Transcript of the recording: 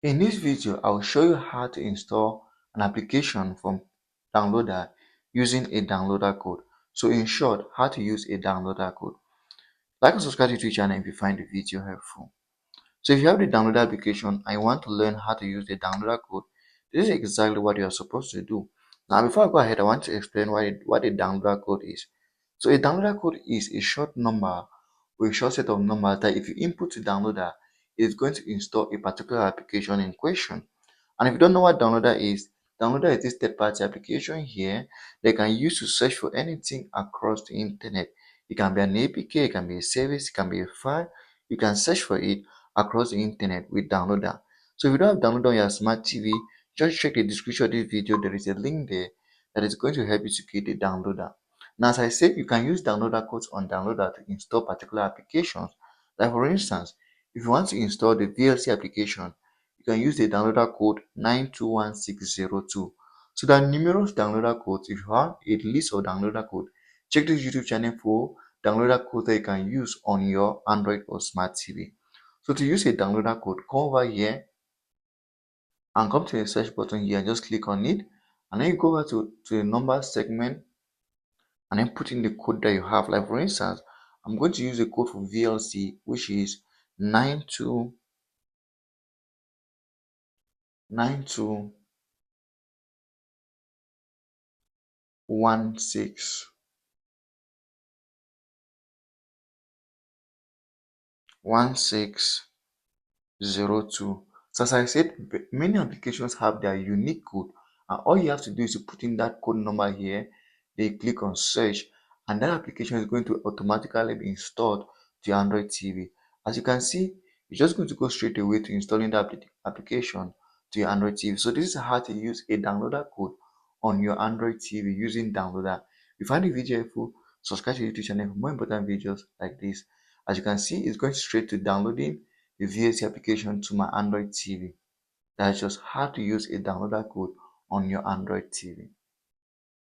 In this video, I will show you how to install an application from downloader using a downloader code. So in short, how to use a downloader code. Like and subscribe to the channel if you find the video helpful. So if you have the downloader application and you want to learn how to use the downloader code, this is exactly what you are supposed to do. Now before I go ahead, I want to explain what a downloader code is. So a downloader code is a short number or a short set of numbers that if you input to downloader, it is going to install a particular application in question. And if you don't know what downloader is this third-party application here they can use to search for anything across the internet. It can be an APK, it can be a service, it can be a file. You can search for it across the internet with downloader. So if you don't have downloader on your smart TV, just check the description of this video. There is a link there that is going to help you to create a downloader. Now, as I said, you can use downloader codes on downloader to install particular applications. Like for instance, if you want to install the VLC application, you can use the downloader code 921602. So there are numerous downloader codes. If you have a list of downloader code, check this YouTube channel for downloader code that you can use on your Android or smart TV. So to use a downloader code, come over here and come to the search button here. Just click on it, and then you go over to the number segment and then put in the code that you have. Like for instance, I'm going to use the code for VLC, which is 9216 1602. So as I said, many applications have their unique code, and all you have to do is to put in that code number here. Then you click on search, and that application is going to automatically be installed to your Android TV. As you can see, you're just going to go straight away to installing the application to your Android TV. So this is how to use a downloader code on your Android TV using downloader. If you find the video helpful, subscribe to the YouTube channel for more important videos like this. As you can see, it's going straight to downloading the VLC application to my Android TV. That's just how to use a downloader code on your Android TV.